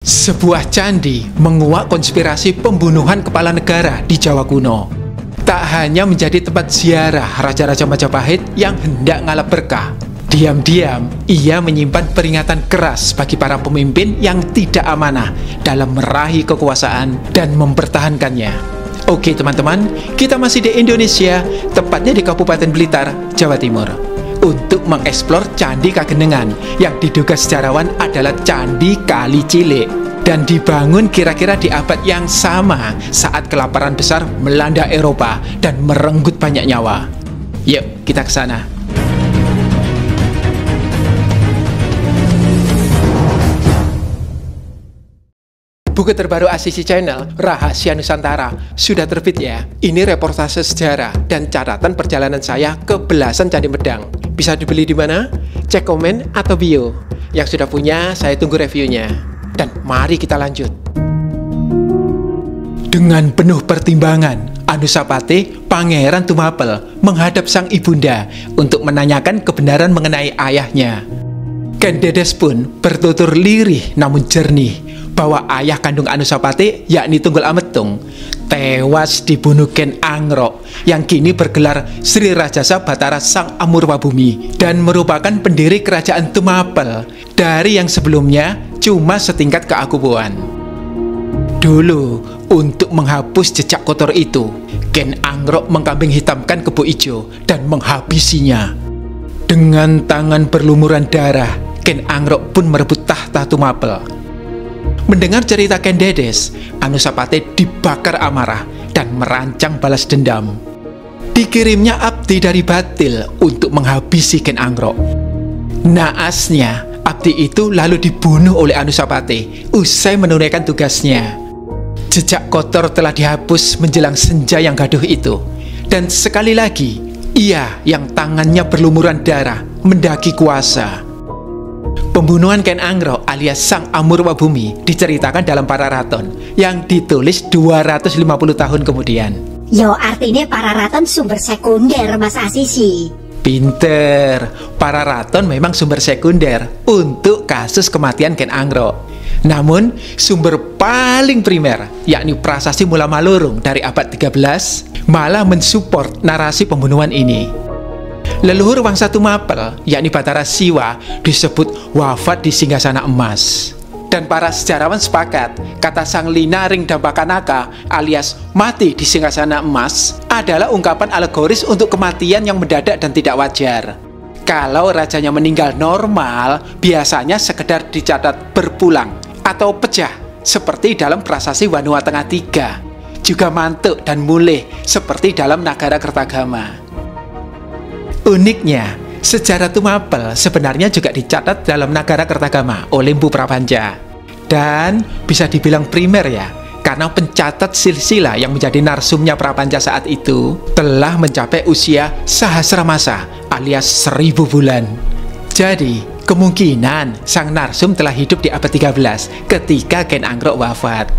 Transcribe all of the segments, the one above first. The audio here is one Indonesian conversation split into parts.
Sebuah candi menguak konspirasi pembunuhan kepala negara di Jawa kuno. Tak hanya menjadi tempat ziarah raja-raja Majapahit yang hendak ngalap berkah, diam-diam ia menyimpan peringatan keras bagi para pemimpin yang tidak amanah dalam meraih kekuasaan dan mempertahankannya. Oke teman-teman, kita masih di Indonesia, tepatnya di Kabupaten Blitar, Jawa Timur, untuk mengeksplor Candi Kagenengan yang diduga sejarawan adalah Candi Kali Cilik dan dibangun kira-kira di abad yang sama saat kelaparan besar melanda Eropa dan merenggut banyak nyawa. Yuk, kita ke sana. Buku terbaru ACC Channel, Rahasia Nusantara, sudah terbit ya. Ini reportase sejarah dan catatan perjalanan saya ke belasan Candi Medang. Bisa dibeli di mana? Cek komen atau bio. Yang sudah punya, saya tunggu reviewnya. Dan mari kita lanjut. Dengan penuh pertimbangan, Anusapati, Pangeran Tumapel, menghadap sang ibunda untuk menanyakan kebenaran mengenai ayahnya. Ken Dedes pun bertutur lirih namun jernih bahwa ayah kandung Anusapati, yakni Tunggul Ametung, tewas dibunuh Ken Angrok yang kini bergelar Sri Rajasa Batara Sang Amurwabumi dan merupakan pendiri kerajaan Tumapel dari yang sebelumnya cuma setingkat keakubuan. Dulu, untuk menghapus jejak kotor itu, Ken Angrok mengkambing hitamkan kebo ijo dan menghabisinya. Dengan tangan berlumuran darah, Ken Angrok pun merebut tahta Tumapel. Mendengar cerita Ken Dedes, Anusapati dibakar amarah dan merancang balas dendam. Dikirimnya abdi dari Batil untuk menghabisi Ken Angrok. Naasnya, abdi itu lalu dibunuh oleh Anusapati usai menunaikan tugasnya. Jejak kotor telah dihapus menjelang senja yang gaduh itu. Dan sekali lagi, ia yang tangannya berlumuran darah mendaki kuasa. Pembunuhan Ken Angrok alias Sang Amurwabumi diceritakan dalam Pararaton yang ditulis 250 tahun kemudian. Yo, artinya Pararaton sumber sekunder, Mas Asisi. Pinter, Pararaton memang sumber sekunder untuk kasus kematian Ken Angrok. Namun, sumber paling primer, yakni Prasasti Mula Malurung dari abad 13, malah mensupport narasi pembunuhan ini. Leluhur Wangsa Tumapel, yakni Batara Siwa, disebut wafat di Singgasana Emas. Dan para sejarawan sepakat, kata Sang Linaring Dambakanaka alias mati di Singgasana Emas adalah ungkapan alegoris untuk kematian yang mendadak dan tidak wajar. Kalau rajanya meninggal normal, biasanya sekedar dicatat berpulang atau pecah, seperti dalam Prasasti Wanua Tengah 3. Juga mantuk dan mulih, seperti dalam Nagara Kertagama. Uniknya, sejarah Tumapel sebenarnya juga dicatat dalam Nagara Kertagama oleh Mpu Prapanca. Dan bisa dibilang primer ya, karena pencatat silsilah yang menjadi narsumnya Prapanca saat itu telah mencapai usia sahasra masa alias 1000 bulan. Jadi, kemungkinan sang narsum telah hidup di abad 13 ketika Ken Angrok wafat.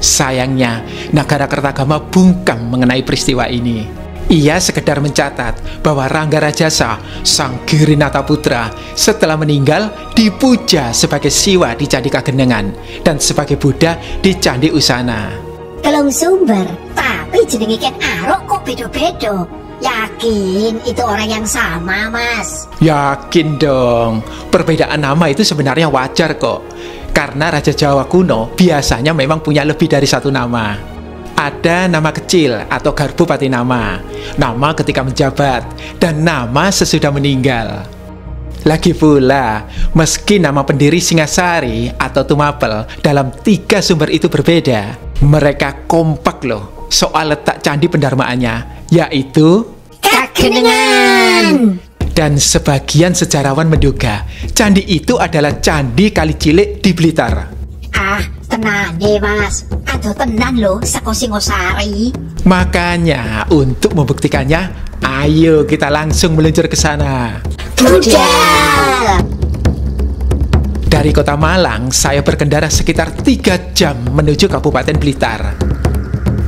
Sayangnya, Nagara Kertagama bungkam mengenai peristiwa ini. Ia sekedar mencatat bahwa Rangga Rajasa, sang Girinata Putra, setelah meninggal dipuja sebagai Siwa di Candi Kagenengan dan sebagai Buddha di Candi Usana. Telung sumber, tapi jenenge Ken Angrok kok beda-beda. Yakin itu orang yang sama, Mas? Yakin dong, perbedaan nama itu sebenarnya wajar kok. Karena Raja Jawa kuno biasanya memang punya lebih dari satu nama. Ada nama kecil atau garpu patinama, nama ketika menjabat, dan nama sesudah meninggal. Lagi pula, meski nama pendiri Singasari atau Tumapel dalam 3 sumber itu berbeda, mereka kompak loh soal letak candi pendarmaannya, yaitu Kagenengan. Dan sebagian sejarawan menduga candi itu adalah Candi Kali Cilik di Blitar. Ah, tenan deh, Mas. Aduh, tenan loh, saka Singosari. Makanya, untuk membuktikannya, ayo kita langsung meluncur ke sana. Budal! Dari kota Malang, saya berkendara sekitar 3 jam menuju Kabupaten Blitar.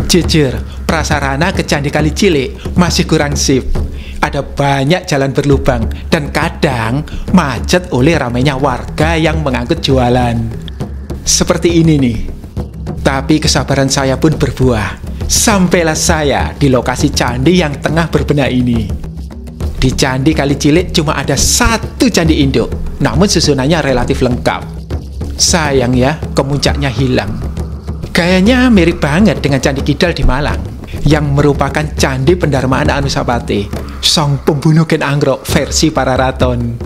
Jujur, prasarana ke Candi Kali Cilik masih kurang sip. Ada banyak jalan berlubang dan kadang macet oleh ramainya warga yang mengangkut jualan. seperti ini nih. Tapi kesabaran saya pun berbuah. Sampailah saya di lokasi candi yang tengah berbenah ini. Di Candi Kali Cilik cuma ada satu candi induk, namun susunannya relatif lengkap. Sayang ya, kemuncaknya hilang. Gayanya mirip banget dengan Candi Kidal di Malang, yang merupakan candi pendarmaan Anusapati, sang pembunuh Ken Angrok versi para raton.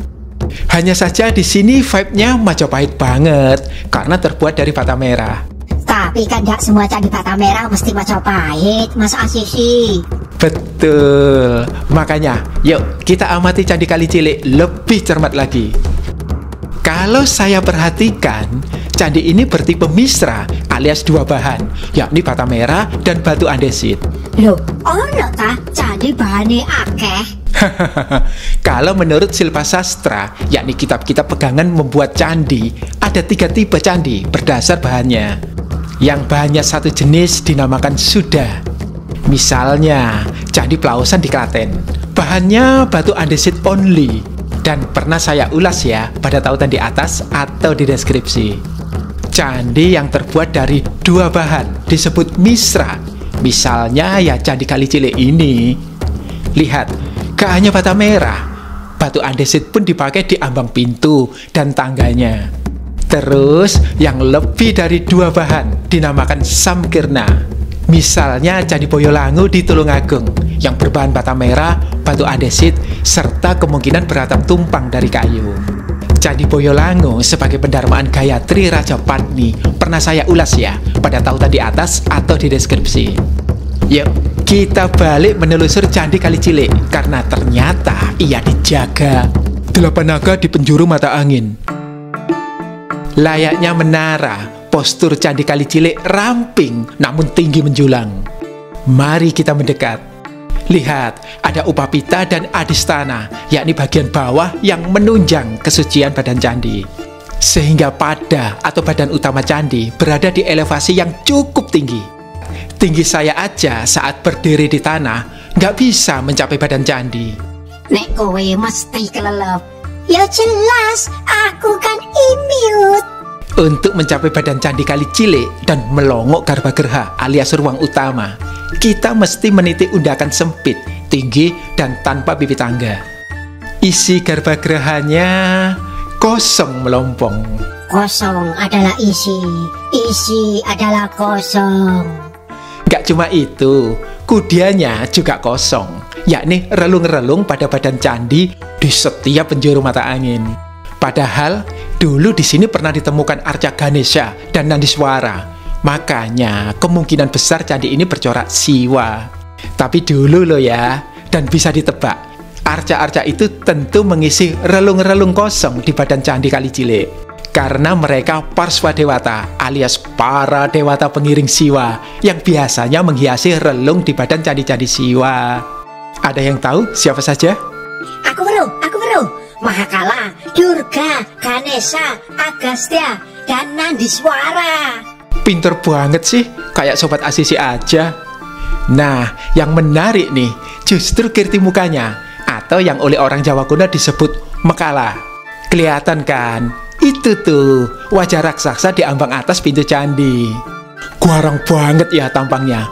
Hanya saja di sini vibe-nya Majapahit banget karena terbuat dari bata merah. Tapi kan gak semua candi bata merah mesti Majapahit, Mas Asisi. Betul. Makanya, yuk kita amati Candi Kali Cilik lebih cermat lagi. Kalau saya perhatikan, candi ini bertipe misra alias dua bahan, yakni bata merah dan batu andesit. Loh, ono ta candi bahane akeh? Kalau menurut Silpa Sastra, yakni kitab-kitab pegangan membuat candi, ada 3 tipe candi berdasar bahannya. Yang bahannya satu jenis dinamakan Suda. Misalnya, Candi Pelausan di Klaten, bahannya batu andesit only. Dan pernah saya ulas ya pada tautan di atas atau di deskripsi. Candi yang terbuat dari 2 bahan disebut misra. Misalnya ya Candi Kali Cilik ini. Lihat, gak hanya bata merah, batu andesit pun dipakai di ambang pintu dan tangganya. Terus yang lebih dari 2 bahan dinamakan samkirna. Misalnya Candi Boyolangu di Tulungagung yang berbahan bata merah, batu andesit, serta kemungkinan beratap tumpang dari kayu. Candi Boyolangu sebagai pendarmaan Gayatri Raja Padmi pernah saya ulas ya pada tautan di atas atau di deskripsi. Yuk, kita balik menelusur Candi Kali Cilik karena ternyata ia dijaga 8 naga di penjuru mata angin. Layaknya menara, postur Candi Kali Cilik ramping namun tinggi menjulang. Mari kita mendekat. Lihat, ada upapita dan adistana, yakni bagian bawah yang menunjang kesucian badan candi. Sehingga pada atau badan utama candi berada di elevasi yang cukup tinggi. Tinggi saya aja saat berdiri di tanah nggak bisa mencapai badan candi. Nek kowe mesti kelelep. Ya jelas, aku kan imut. Untuk mencapai badan Candi Kali Cilik dan melongok Garbagriha alias ruang utama, kita mesti meniti undakan sempit, tinggi, dan tanpa bibit tangga. Isi Garbagrihanya kosong melompong. Kosong adalah isi, isi adalah kosong. Gak cuma itu, kudianya juga kosong, yakni relung-relung pada badan candi di setiap penjuru mata angin. Padahal dulu di sini pernah ditemukan arca Ganesha dan Nandiswara. Makanya kemungkinan besar candi ini bercorak Siwa. Tapi dulu loh ya, dan bisa ditebak, arca-arca itu tentu mengisi relung-relung kosong di badan Candi Kali Cilik. Karena mereka Parswa Dewata alias para dewata pengiring Siwa yang biasanya menghiasi relung di badan candi-candi Siwa. Ada yang tahu siapa saja? Aku baru. Mahakala, Durga, Ganesha, Agastya, dan Nandiswara. Pinter banget sih, kayak Sobat Asisi aja. Nah, yang menarik nih, justru kirti mukanya, atau yang oleh orang Jawa kuno disebut Mekala. Kelihatan kan? Itu tuh, wajah raksasa di ambang atas pintu candi. Guarang banget ya tampangnya.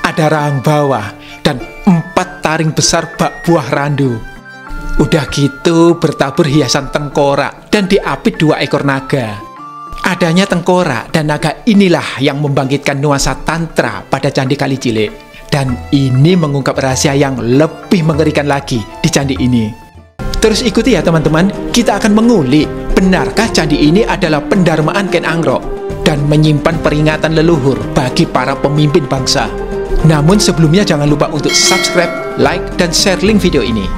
Ada rahang bawah, dan 4 taring besar bak buah randu. Udah gitu bertabur hiasan tengkorak dan diapit 2 ekor naga. Adanya tengkorak dan naga inilah yang membangkitkan nuansa tantra pada Candi Kali Cilik. Dan ini mengungkap rahasia yang lebih mengerikan lagi di candi ini. Terus ikuti ya teman-teman, kita akan mengulik benarkah candi ini adalah pendarmaan Ken Angrok dan menyimpan peringatan leluhur bagi para pemimpin bangsa. Namun sebelumnya jangan lupa untuk subscribe, like, dan share link video ini.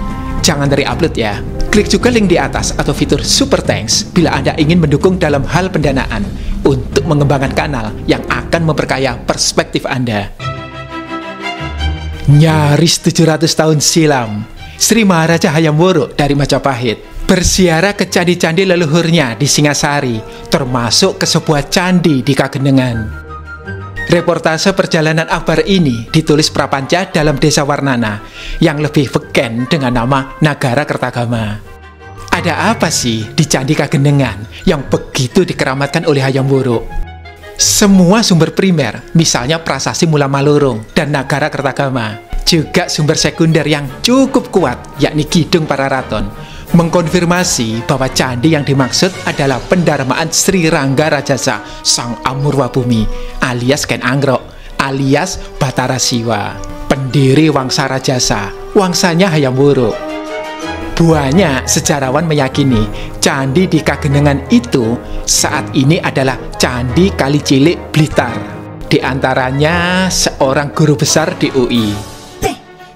Jangan dari upload ya. Klik juga link di atas atau fitur Super Thanks bila Anda ingin mendukung dalam hal pendanaan untuk mengembangkan kanal yang akan memperkaya perspektif Anda. Nyaris 700 tahun silam, Sri Maharaja Hayam Wuruk dari Majapahit berziarah ke candi-candi leluhurnya di Singasari, termasuk ke sebuah candi di Kagenengan. Reportase perjalanan akbar ini ditulis Prapanca dalam Desa Warnana yang lebih beken dengan nama Nagara Kertagama. Ada apa sih di Candi Kagenengan yang begitu dikeramatkan oleh Hayam Wuruk? Semua sumber primer, misalnya Prasasti Mula Malurung dan Nagara Kertagama, juga sumber sekunder yang cukup kuat, yakni Kidung Pararaton, mengkonfirmasi bahwa candi yang dimaksud adalah pendarmaan Sri Rangga Rajasa Sang Amurwa Bumi alias Ken Angrok alias Batara Siwa, pendiri Wangsa Rajasa, wangsanya Hayam Wuruk. Banyak sejarawan meyakini candi di Kagenengan itu saat ini adalah Candi Kali Cilik Blitar. Di antaranya seorang guru besar di UI.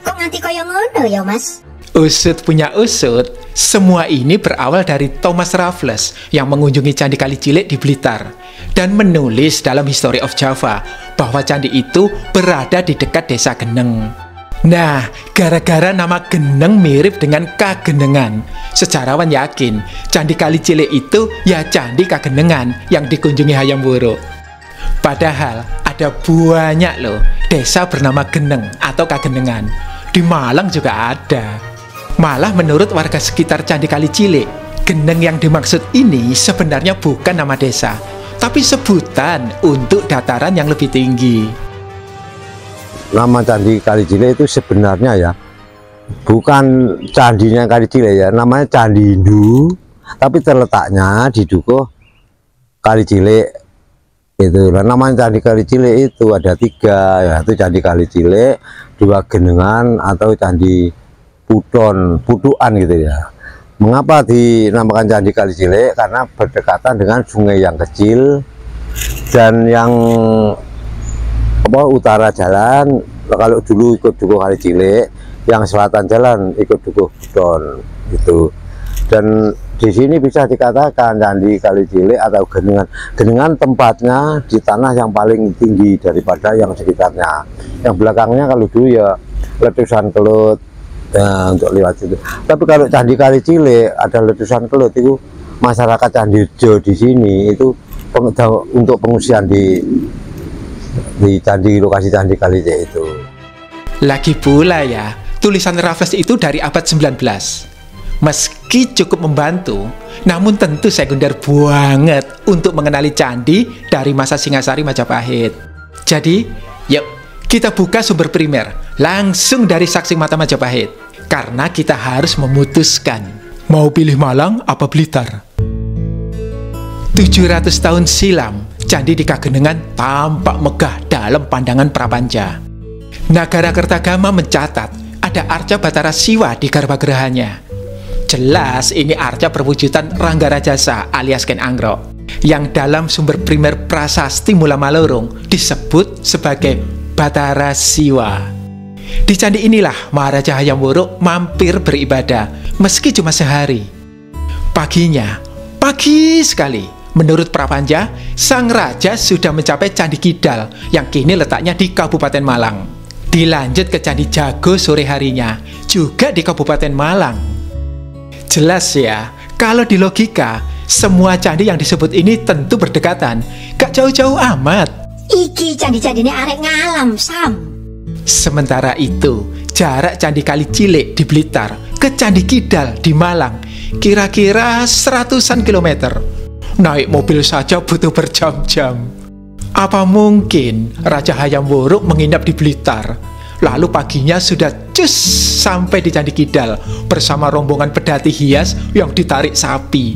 Kok nganti kaya ngono ya, Mas? Usut punya usut, semua ini berawal dari Thomas Raffles yang mengunjungi Candi Kali Cilik di Blitar dan menulis dalam History of Java bahwa candi itu berada di dekat desa Geneng. Nah, gara-gara nama Geneng mirip dengan Kagenengan, sejarawan yakin Candi Kali Cilik itu ya Candi Kagenengan yang dikunjungi Hayam Wuruk. Padahal ada banyak loh desa bernama Geneng atau Kagenengan. Di Malang juga ada. Malah menurut warga sekitar Candi Kali Cilik, Geneng yang dimaksud ini sebenarnya bukan nama desa, tapi sebutan untuk dataran yang lebih tinggi. Nama Candi Kali Cilik itu sebenarnya ya bukan candinya Kali Cilik ya, namanya Candi Hindu, tapi terletaknya di Dukuh Kali Cilik itu. Nah, namanya Candi Kali Cilik itu ada 3, yaitu Candi Kali Cilik, 2 Genengan atau Candi Putuan gitu ya. Mengapa dinamakan Candi Kali Cilik? Karena berdekatan dengan sungai yang kecil dan yang utara jalan, kalau dulu ikut Dukuh Kali Cilik, yang selatan jalan ikut Dukuh Puton gitu. Dan di sini bisa dikatakan Candi Kali Cilik atau Genengan. Genengan tempatnya di tanah yang paling tinggi daripada yang sekitarnya. Yang belakangnya kalau dulu ya letusan kelut untuk lewat situ. Tapi kalau Candi Kali Cilik ada letusan kelut itu masyarakat Candirejo di sini itu untuk pengungsian di lokasi Candi Kali Cilik itu. Lagi pula ya, tulisan Raffles itu dari abad 19. Meski cukup membantu, namun tentu sekunder banget untuk mengenali candi dari masa Singasari Majapahit. Jadi, yuk kita buka sumber primer langsung dari saksi mata Majapahit, karena kita harus memutuskan mau pilih Malang apa Blitar. 700 tahun silam, candi di Kagenengan tampak megah dalam pandangan Prapanja. Nagara Kertagama mencatat ada arca Batara Siwa di garbagerahannya. Jelas ini arca perwujudan Rangga Rajasa alias Ken Angrok, yang dalam sumber primer Prasasti Mula Malurung disebut sebagai Batara Siwa. Di candi inilah Maharaja Hayam Wuruk mampir beribadah meski cuma sehari. Paginya, pagi sekali, menurut Prapanja, sang raja sudah mencapai Candi Kidal yang kini letaknya di Kabupaten Malang. Dilanjut ke Candi Jago sore harinya, juga di Kabupaten Malang. Jelas ya, kalau di logika, semua candi yang disebut ini tentu berdekatan, gak jauh-jauh amat. Iki candi-candi ini arek ngalam, Sam. Sementara itu, jarak Candi Kali Cilik di Blitar ke Candi Kidal di Malang kira-kira 100-an kilometer. Naik mobil saja butuh berjam-jam. Apa mungkin Raja Hayam Wuruk menginap di Blitar, lalu paginya sudah cus sampai di Candi Kidal bersama rombongan pedati hias yang ditarik sapi.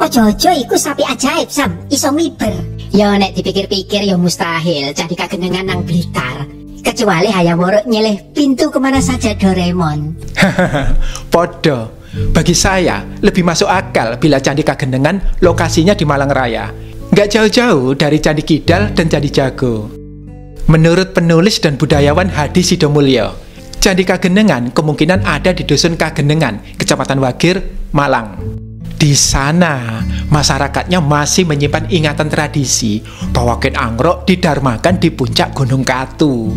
Ojo-ojo iku sapi ajaib, Sam, iso miber. Ya nek dipikir-pikir ya mustahil Candi Kagenengan nang Blitar, kecuali Hayam Wuruk nyeleh pintu kemana saja Doraemon. Podo. Bagi saya, lebih masuk akal bila Candi Kagenengan lokasinya di Malang Raya, nggak jauh-jauh dari Candi Kidal dan Candi Jago. Menurut penulis dan budayawan Hadi Sidomulyo, Candi Kagenengan kemungkinan ada di Dusun Kagenengan, Kecamatan Wagir, Malang. Di sana, masyarakatnya masih menyimpan ingatan tradisi bahwa Ken Angrok didharmakan di puncak Gunung Katu.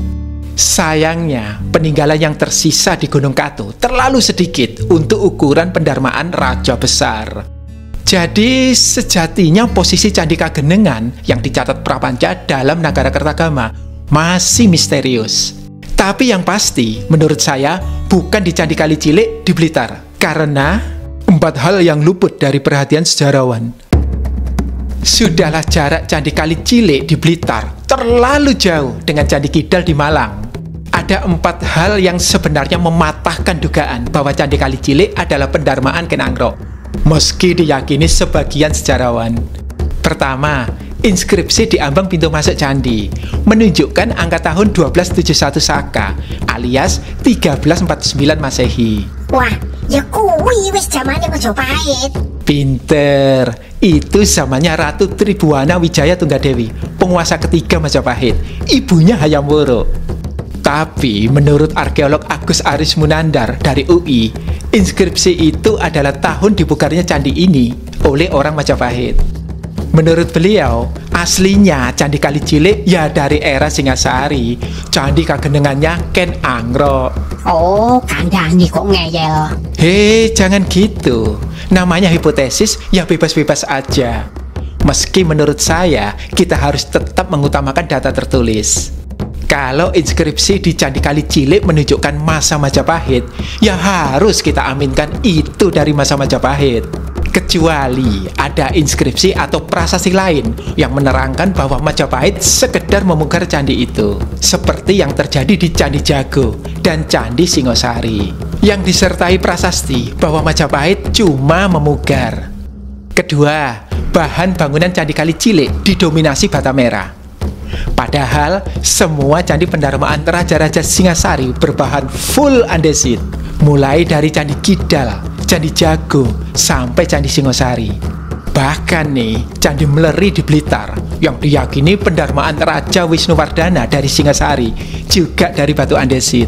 Sayangnya, peninggalan yang tersisa di Gunung Katu terlalu sedikit untuk ukuran pendarmaan raja besar. Jadi, sejatinya posisi Candi Kagenengan yang dicatat Prapanja dalam Nagara Kertagama masih misterius. Tapi yang pasti, menurut saya, bukan di Candi Kali Cilik di Blitar. Karena 4 hal yang luput dari perhatian sejarawan. Sudahlah, jarak Candi Kali Cilik di Blitar terlalu jauh dengan Candi Kidal di Malang. Ada 4 hal yang sebenarnya mematahkan dugaan bahwa Candi Kali Cilik adalah pendarmaan Ken Angrok, meski diyakini sebagian sejarawan. Pertama, inskripsi di ambang pintu masuk candi menunjukkan angka tahun 1271 Saka alias 1349 Masehi. Wah, ya kuwi wis zamane Majapahit. Pinter, itu zamannya Ratu Tribuana Wijaya Tunggadewi, penguasa ketiga Majapahit, ibunya Hayam Wuruk. Tapi menurut arkeolog Agus Aris Munandar dari UI, inskripsi itu adalah tahun dibukarnya candi ini oleh orang Majapahit. Menurut beliau, aslinya Candi Kali Cilik ya dari era Singasari. Candi kagenengannya Ken Angrok. Oh, kandhani kok ngeyel. Hei, jangan gitu. Namanya hipotesis, ya bebas-bebas aja. Meski menurut saya, kita harus tetap mengutamakan data tertulis. Kalau inskripsi di Candi Kali Cilik menunjukkan masa Majapahit, ya harus kita aminkan itu dari masa Majapahit. Kecuali ada inskripsi atau prasasti lain yang menerangkan bahwa Majapahit sekedar membongkar candi itu, seperti yang terjadi di Candi Jago dan Candi Singosari, yang disertai prasasti bahwa Majapahit cuma memugar. Kedua, bahan bangunan Candi Kali Cilik didominasi bata merah. Padahal semua candi pendarmaan raja-raja Singasari berbahan full andesit, mulai dari Candi Kidal, Candi Jago, sampai Candi Singosari. Bahkan nih, Candi Meleri di Blitar yang diyakini pendarmaan Raja Wisnuwardana dari Singasari juga dari batu andesit.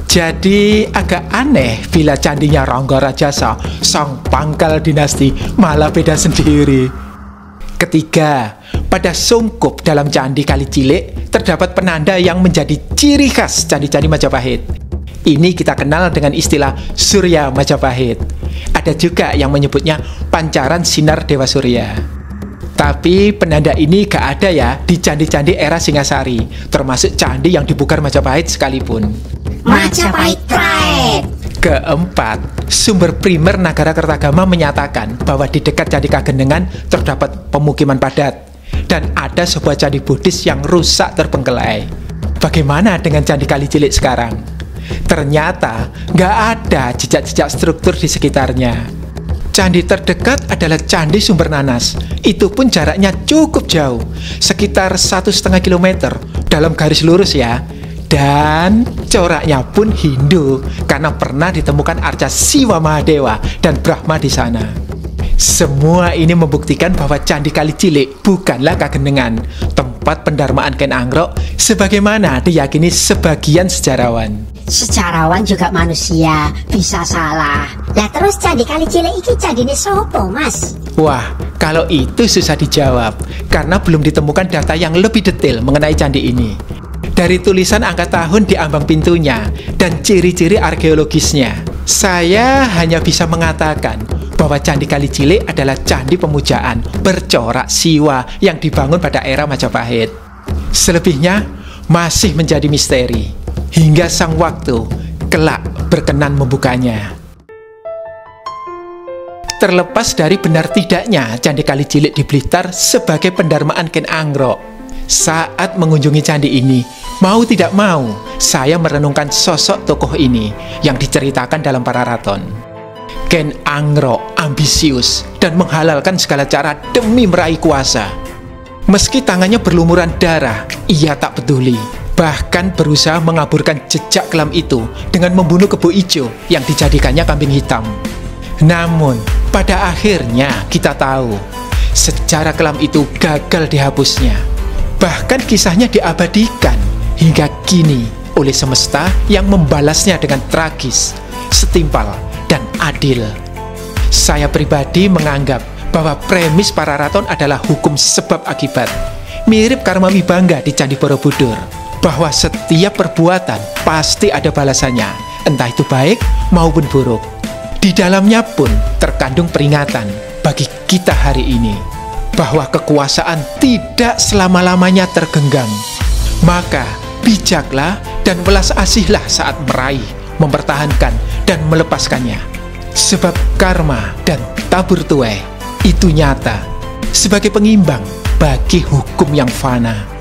Jadi agak aneh bila candinya Rangga Rajasa, sang pangkal dinasti, malah beda sendiri. Ketiga, pada sungkup dalam Candi Kali Cilik terdapat penanda yang menjadi ciri khas candi-candi Majapahit. Ini kita kenal dengan istilah Surya Majapahit. Ada juga yang menyebutnya pancaran sinar Dewa Surya. Tapi penanda ini gak ada ya di candi-candi era Singasari, termasuk candi yang dibongkar Majapahit sekalipun. Majapahit Pride. Keempat, sumber primer Nagara Kertagama menyatakan bahwa di dekat Candi Kagenengan terdapat pemukiman padat dan ada sebuah candi Buddhis yang rusak terbengkelai. Bagaimana dengan Candi Kali Cilik sekarang? Ternyata nggak ada jejak-jejak struktur di sekitarnya. Candi terdekat adalah Candi Sumber Nanas. Itu pun jaraknya cukup jauh, sekitar 1,5 kilometer dalam garis lurus ya. Dan coraknya pun Hindu karena pernah ditemukan arca Siwa Mahadewa dan Brahma di sana. Semua ini membuktikan bahwa Candi Kali Cilik bukanlah kagenengan, tempat pendarmaan Ken Angrok sebagaimana diyakini sebagian sejarawan. Sejarawan juga manusia, bisa salah. Lah terus Candi Kali Cilik iki candine sopo, Mas? Wah, kalau itu susah dijawab karena belum ditemukan data yang lebih detail mengenai candi ini. Dari tulisan angka tahun di ambang pintunya dan ciri-ciri arkeologisnya, saya hanya bisa mengatakan bahwa Candi Kali Cilik adalah candi pemujaan bercorak siwa yang dibangun pada era Majapahit. Selebihnya masih menjadi misteri hingga sang waktu kelak berkenan membukanya. Terlepas dari benar tidaknya Candi Kali Cilik di Blitar sebagai pendarmaan Ken Angrok, saat mengunjungi candi ini, mau tidak mau, saya merenungkan sosok tokoh ini yang diceritakan dalam Pararaton. Ken Angrok ambisius dan menghalalkan segala cara demi meraih kuasa. Meski tangannya berlumuran darah, ia tak peduli. Bahkan berusaha mengaburkan jejak kelam itu dengan membunuh kebo ijo yang dijadikannya kambing hitam. Namun, pada akhirnya kita tahu, sejarah kelam itu gagal dihapusnya. Bahkan kisahnya diabadikan hingga kini oleh semesta yang membalasnya dengan tragis, setimpal, dan adil. Saya pribadi menganggap bahwa premis Pararaton adalah hukum sebab akibat, mirip karma wibangga di Candi Borobudur, bahwa setiap perbuatan pasti ada balasannya, entah itu baik maupun buruk. Di dalamnya pun terkandung peringatan bagi kita hari ini, bahwa kekuasaan tidak selama-lamanya tergenggam. Maka bijaklah dan welas asihlah saat meraih, mempertahankan, dan melepaskannya. Sebab karma dan tabur tuai itu nyata sebagai pengimbang bagi hukum yang fana.